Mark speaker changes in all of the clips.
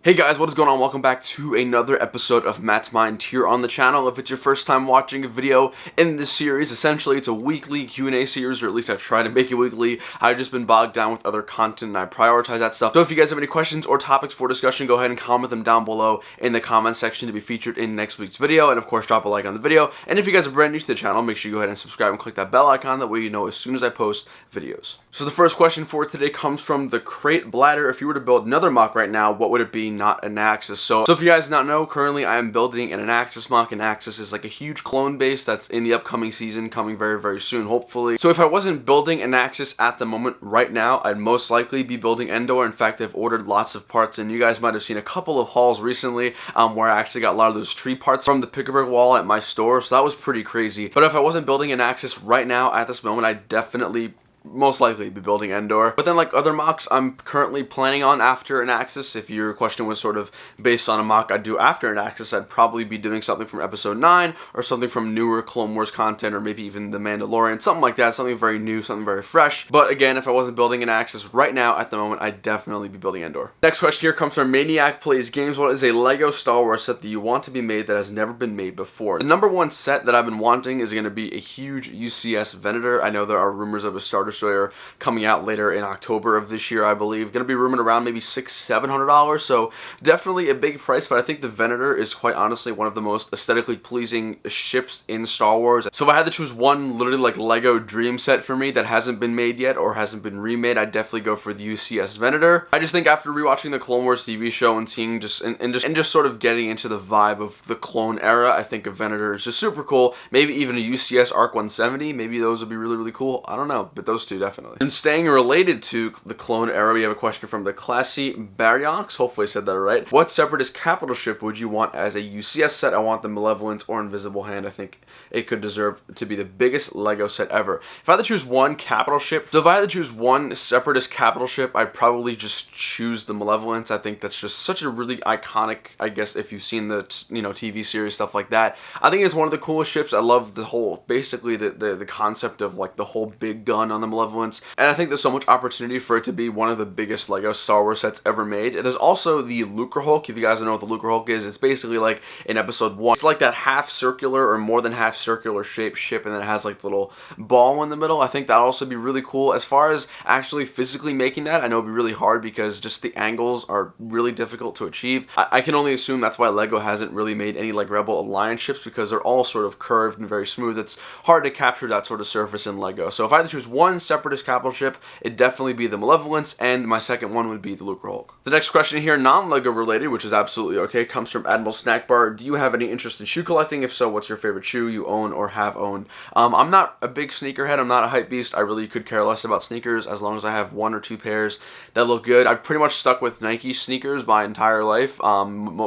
Speaker 1: Hey guys, what is going on? Welcome back to another episode of Matt's Mind here on the channel. If it's your first time watching a video in this series, essentially it's a weekly Q&A series, or at least I try to make it weekly. I've just been bogged down with other content and I prioritize that stuff. So if you guys have any questions or topics for discussion, go ahead and comment them down below in the comment section to be featured in next week's video. And of course, drop a like on the video. And if you guys are brand new to the channel, make sure you go ahead and subscribe and click that bell icon. That way you know as soon as I post videos. So the first question for today comes from the Crate Bladder. If you were to build another mock right now, what would it be, not an Axis? So if you guys do not know, currently I am building an Axis mock. An Axis is like a huge clone base that's in the upcoming season, coming very, very soon, hopefully. So if I wasn't building an Axis at the moment right now, I'd most likely be building Endor. In fact, I've ordered lots of parts, and you guys might have seen a couple of hauls recently where I actually got a lot of those tree parts from the Pick-a-Brick wall at my store, so that was pretty crazy. But if I wasn't building an Axis right now at this moment, I'd definitely most likely be building Endor. But then, like other mocks I'm currently planning on after an Axis, if your question was sort of based on a mock I'd do after an Axis, I'd probably be doing something from episode 9 or something from newer Clone Wars content, or maybe even the Mandalorian, something like that, something very new, something very fresh. But again, if I wasn't building an Axis right now at the moment, I'd definitely be building Endor. Next question here comes from Maniac Plays Games. What is a Lego Star Wars set that you want to be made that has never been made before? The number one set that I've been wanting is going to be a huge UCS Venator. I know there are rumors of a Star Destroyer coming out later in October of this year, I believe. Going to be rumored around maybe $600-700, so definitely a big price, but I think the Venator is quite honestly one of the most aesthetically pleasing ships in Star Wars. So if I had to choose one literally like Lego dream set for me that hasn't been made yet or hasn't been remade, I'd definitely go for the UCS Venator. I just think after rewatching the Clone Wars TV show and seeing just sort of getting into the vibe of the clone era, I think a Venator is just super cool. Maybe even a UCS Arc 170, maybe those would be really, really cool. I don't know, but those two definitely. And staying related to the clone era, we have a question from the Classy Barriox. Hopefully I said that right. What Separatist capital ship would you want as a UCS set? I want the Malevolence or Invisible Hand. I think it could deserve to be the biggest Lego set ever. If I had to choose one capital ship, so if I had to choose one Separatist capital ship, I'd probably just choose the Malevolence. I think that's just such a really iconic, I guess if you've seen the TV series, stuff like that. I think it's one of the coolest ships. I love the whole, basically the concept of like the whole big gun on the Malevolence. And I think there's so much opportunity for it to be one of the biggest Lego Star Wars sets ever made. There's also the Lucre Hulk. If you guys don't know what the Lucre Hulk is, it's basically like in episode 1. It's like that half circular or more than half circular shaped ship, and then it has like the little ball in the middle. I think that'll also be really cool. As far as actually physically making that, I know it'd be really hard because just the angles are really difficult to achieve. I can only assume that's why Lego hasn't really made any like Rebel Alliance ships, because they're all sort of curved and very smooth. It's hard to capture that sort of surface in Lego. So if I had to choose one Separatist capital ship, it'd definitely be the Malevolence, and my second one would be the Lucre Hulk. The next question here, non-Lego related, which is absolutely okay, comes from Admiral Snackbar. Do you have any interest in shoe collecting? If so, what's your favorite shoe you own or have owned? I'm not a big sneakerhead. I'm not a hype beast. I really could care less about sneakers as long as I have 1 or 2 pairs that look good. I've pretty much stuck with Nike sneakers my entire life.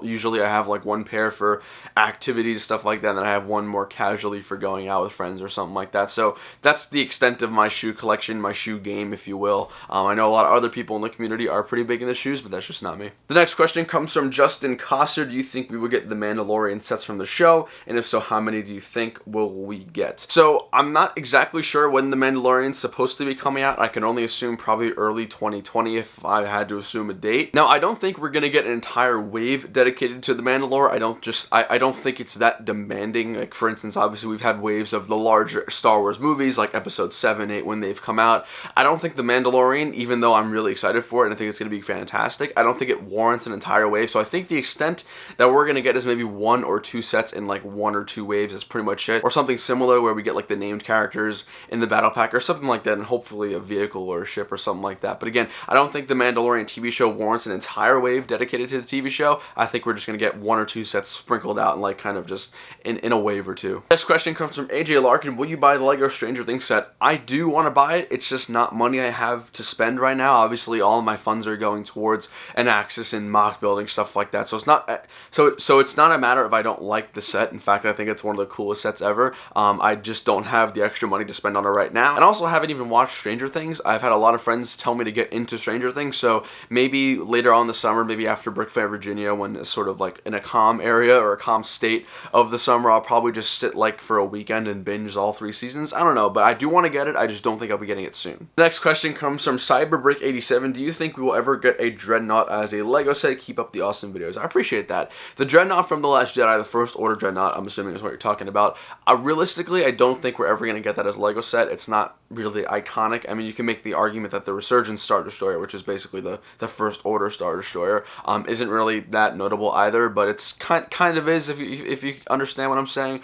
Speaker 1: Usually I have like 1 pair for activities, stuff like that, and then I have 1 more casually for going out with friends or something like that. So that's the extent of my shoe collection, my shoe game, if you will. I know a lot of other people in the community are pretty big into shoes, but that's just not me. The next question comes from Justin Coster. Do you think we will get the Mandalorian sets from the show? And if so, how many do you think will we get? So I'm not exactly sure when the Mandalorian's supposed to be coming out. I can only assume probably early 2020 if I had to assume a date. Now, I don't think we're going to get an entire wave dedicated to the Mandalore. I don't think it's that demanding. Like, for instance, obviously we've had waves of the larger Star Wars movies like episode 7, 8 when they've come out. I don't think the Mandalorian, even though I'm really excited for it and I think it's going to be fantastic, I don't think it warrants an entire wave. So I think the extent that we're going to get is maybe 1 or 2 sets in like 1 or 2 waves. That's pretty much it. Or something similar where we get like the named characters in the battle pack or something like that, and hopefully a vehicle or a ship or something like that. But again, I don't think the Mandalorian TV show warrants an entire wave dedicated to the TV show. I think we're just going to get 1 or 2 sets sprinkled out and like kind of just in a wave or 2. Next question comes from AJ Larkin. Will you buy the Lego Stranger Things set? I do want to buy it. It's just not money I have to spend right now. Obviously, all of my funds are going towards an Axis and mock building, stuff like that. So it's not it's not a matter of I don't like the set. In fact, I think it's one of the coolest sets ever. I just don't have the extra money to spend on it right now. And I also haven't even watched Stranger Things. I've had a lot of friends tell me to get into Stranger Things, so maybe later on in the summer, maybe after Brick Fair, Virginia, when it's sort of like in a calm area or a calm state of the summer, I'll probably just sit like for a weekend and binge all 3 seasons. I don't know, but I do want to get it. I just don't think think I'll be getting it soon. The next question comes from CyberBrick87. Do you think we will ever get a Dreadnought as a Lego set? Keep up the awesome videos. I appreciate that. The Dreadnought from The Last Jedi, the First Order Dreadnought, I'm assuming is what you're talking about. Realistically, I don't think we're ever going to get that as a Lego set. It's not really iconic. I mean, you can make the argument that the Resurgence Star Destroyer, which is basically the First Order Star Destroyer, isn't really that notable either, but it's kind of is if you understand what I'm saying.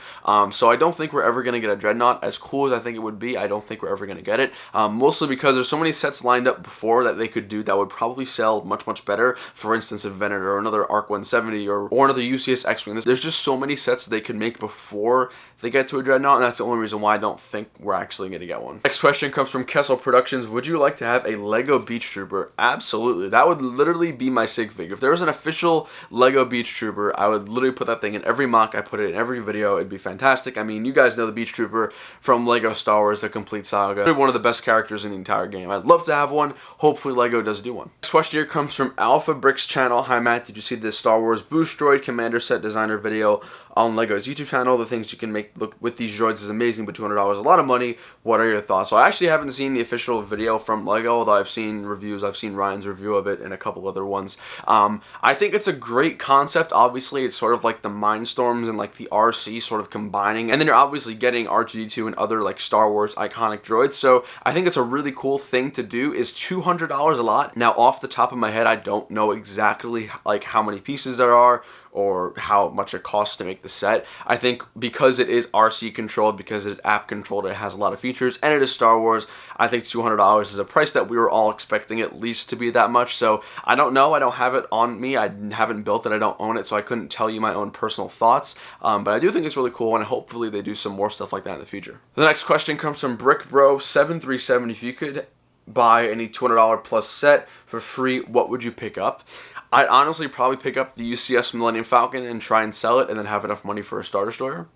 Speaker 1: So I don't think we're ever going to get a Dreadnought. As cool as I think it would be, I don't think we're ever going to get it. Mostly because there's so many sets lined up before that they could do that would probably sell much better. For instance, a Venator or another ARC 170 or another UCS X-Wing. There's just so many sets they could make before they get to a Dreadnought, and that's the only reason why I don't think we're actually going to get one. Next question comes from Kessel Productions. Would you like to have a Lego Beach Trooper? Absolutely. That would literally be my sig fig. If there was an official Lego Beach Trooper, I would literally put that thing in every mock. I put it in every video. It'd be fantastic. I mean, you guys know the Beach Trooper from Lego Star Wars, The Complete Saga. They're one of the best characters in the entire game. I'd love to have one. Hopefully Lego does do one. Next question here comes from Alpha Bricks channel. Hi Matt, did you see this Star Wars Boost Droid Commander Set Designer video on Lego's YouTube channel? The things you can make look with these droids is amazing, but $200 is a lot of money. What are your thoughts? So I actually haven't seen the official video from Lego, although I've seen reviews. I've seen Ryan's review of it and a couple other ones. I think it's a great concept. Obviously, it's sort of like the Mindstorms and like the RC sort of combining, and then you're obviously getting R2-D2 and other like Star Wars iconic droids. So I think it's a really cool thing to do. Is $200 a lot? Now, off the top of my head, I don't know exactly like how many pieces there are or how much it costs to make the set. I think because it is RC controlled, because it is app controlled, it has a lot of features, and it is Star Wars, I think $200 is a price that we were all expecting at least to be that much. So I don't know. I don't have it on me. I haven't built it. I don't own it, so I couldn't tell you my own personal thoughts. But I do think it's really cool, and hopefully they do some more stuff like that in the future. The next question comes from BrickBro737. If you could buy any $200 plus set for free, what would you pick up? I'd honestly probably pick up the UCS Millennium Falcon and try and sell it and then have enough money for a Star Destroyer.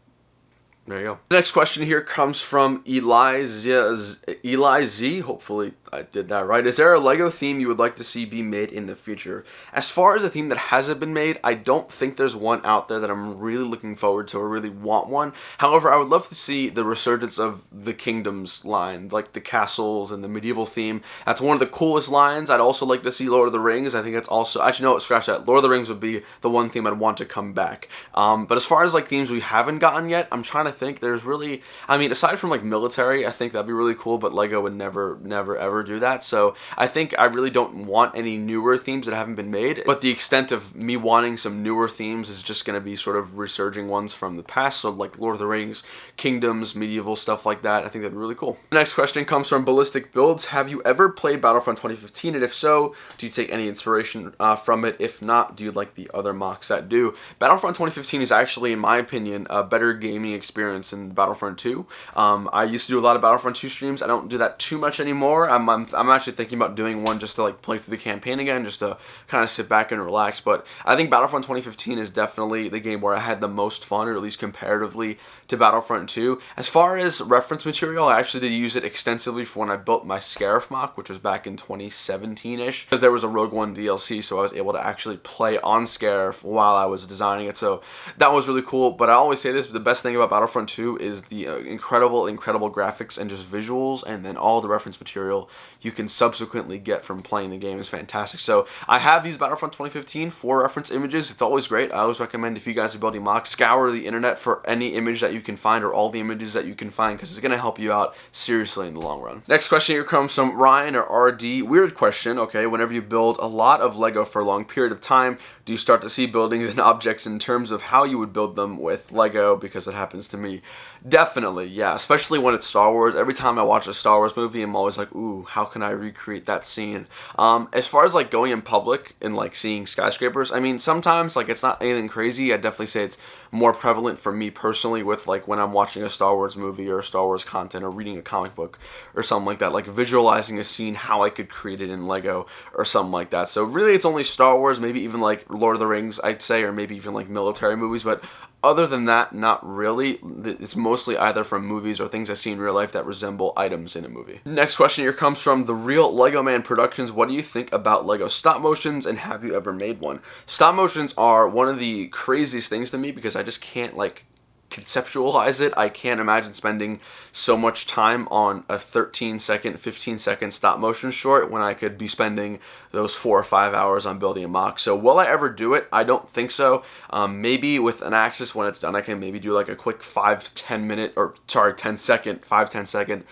Speaker 1: There you go. The next question here comes from Eli Z. Hopefully I did that right. Is there a Lego theme you would like to see be made in the future? As far as a theme that hasn't been made, I don't think there's one out there that I'm really looking forward to or really want one. However, I would love to see the resurgence of the Kingdoms line, like the castles and the medieval theme. That's one of the coolest lines. I'd also like to see Lord of the Rings. I think that's also, actually no, scratch that. Lord of the Rings would be the one theme I'd want to come back. But as far as like themes we haven't gotten yet, I'm trying to think. There's really, I mean, aside from like military, I think that'd be really cool, but Lego would never ever do that. So I think I really don't want any newer themes that haven't been made, but the extent of me wanting some newer themes is just going to be sort of resurging ones from the past. So like Lord of the Rings, Kingdoms, medieval stuff like that. I think that'd be really cool. The next question comes from Ballistic Builds. Have you ever played Battlefront 2015? And if so, do you take any inspiration from it? If not, do you like the other mocks that do? Battlefront 2015 is actually, in my opinion, a better gaming experience than Battlefront 2. I used to do a lot of Battlefront 2 streams. I don't do that too much anymore. I'm actually thinking about doing one just to like play through the campaign again, just to kind of sit back and relax. But I think Battlefront 2015 is definitely the game where I had the most fun, or at least comparatively to Battlefront 2. As far as reference material, I actually did use it extensively for when I built my Scarif mock, which was back in 2017-ish, because there was a Rogue One DLC, so I was able to actually play on Scarif while I was designing it. So that was really cool. But I always say this, but the best thing about Battlefront 2 is the incredible graphics and just visuals, and then all the reference material you can subsequently get from playing the game is fantastic. So I have used Battlefront 2015 for reference images. It's always great. I always recommend, if you guys are building mocks, scour the internet for any image that you can find, or all the images that you can find, because it's going to help you out seriously in the long run. Next question here comes from Ryan, or RD. Weird question. Okay, whenever you build a lot of Lego for a long period of time, do you start to see buildings and objects in terms of how you would build them with Lego? Because it happens to me. Definitely, yeah, especially when it's Star Wars. Every time I watch a Star Wars movie, I'm always like, ooh, how can I recreate that scene? As far as like going in public and like seeing skyscrapers, I mean, sometimes like it's not anything crazy. I'd definitely say it's more prevalent for me personally with like when I'm watching a Star Wars movie or Star Wars content or reading a comic book or something like that, like visualizing a scene, how I could create it in Lego or something like that. So really it's only Star Wars, maybe even like Lord of the Rings, I'd say, or maybe even like military movies, but other than that, not really. It's mostly either from movies or things I see in real life that resemble items in a movie. Next question here comes from The Real Lego Man Productions. What do you think about Lego stop motions, and have you ever made one? Stop motions are one of the craziest things to me, because I just can't like conceptualize it, I can't imagine spending so much time on a 13-second, 15-second stop motion short when I could be spending those 4 or 5 hours on building a mock. So will I ever do it? I don't think so. Maybe with an Axis, when it's done, I can maybe do like a quick 10 second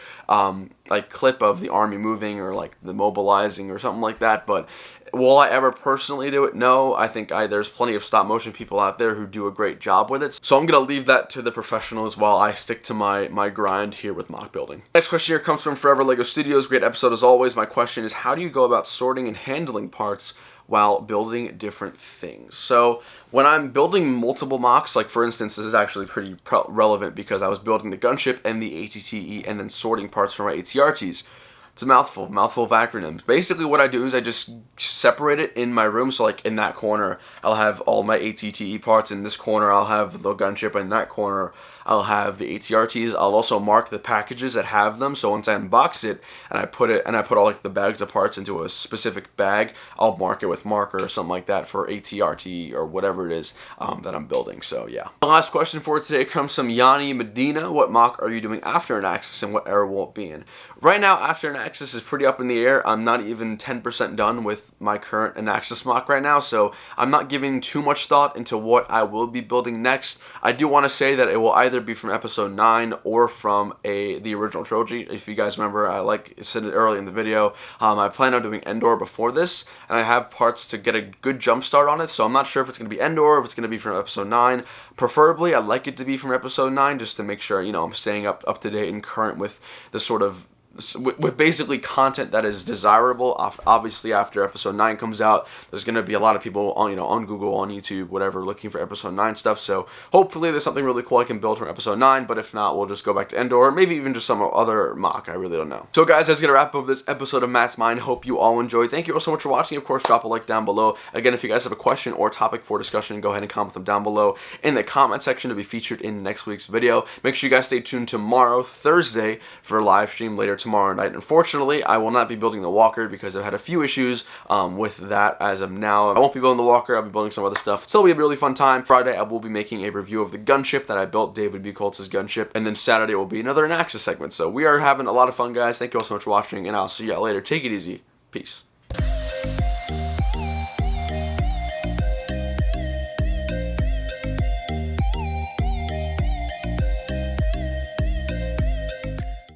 Speaker 1: like clip of the army moving or like the mobilizing or something like that. But will I ever personally do it? No. I think there's plenty of stop motion people out there who do a great job with it. So I'm going to leave that to the professionals while I stick to my grind here with mock building. Next question here comes from Forever Lego Studios. Great episode as always. My question is, how do you go about sorting and handling parts while building different things? So when I'm building multiple mocks, like for instance, this is actually pretty relevant because I was building the gunship and the ATTE and then sorting parts for my ATRTs. It's a mouthful of acronyms. Basically what I do is I just separate it in my room. So like in that corner, I'll have all my ATTE parts. In this corner, I'll have the gunship. In that corner, I'll have the ATRTs. I'll also mark the packages that have them. So once I unbox it and I put all like the bags of parts into a specific bag, I'll mark it with marker or something like that for ATRT or whatever it is that I'm building. So yeah. The last question for today comes from Yanni Medina. What mock are you doing after an Axis and what error will it be in? Right now, after an Axis is pretty up in the air. I'm not even 10% done with my current Anaxis mock right now, so I'm not giving too much thought into what I will be building next. I do want to say that it will either be from episode 9 or from the original trilogy. If you guys remember, I said it early in the video, I plan on doing Endor before this, and I have parts to get a good jump start on it, so I'm not sure if it's going to be Endor or if it's going to be from episode 9. Preferably, I'd like it to be from episode 9 just to make sure, I'm staying up to date and current with the sort of with basically content that is desirable. Obviously, after episode 9 comes out, there's going to be a lot of people on on Google, on YouTube, whatever, looking for episode 9 stuff. So hopefully there's something really cool I can build from episode 9. But if not, we'll just go back to Endor, or maybe even just some other mock. I really don't know. So guys, that's going to wrap up this episode of Matt's Mind. Hope you all enjoyed. Thank you all so much for watching. Of course, drop a like down below. Again, if you guys have a question or topic for discussion, go ahead and comment them down below in the comment section to be featured in next week's video. Make sure you guys stay tuned tomorrow, Thursday, for a live stream later tomorrow night. Unfortunately, I will not be building the walker because I've had a few issues with that as of now. I won't be building the walker. I'll be building some other stuff. It'll still be a really fun time. Friday, I will be making a review of the gunship that I built, David Buchholz's gunship. And then Saturday will be another Anaxis segment. So we are having a lot of fun, guys. Thank you all so much for watching, and I'll see you all later. Take it easy. Peace.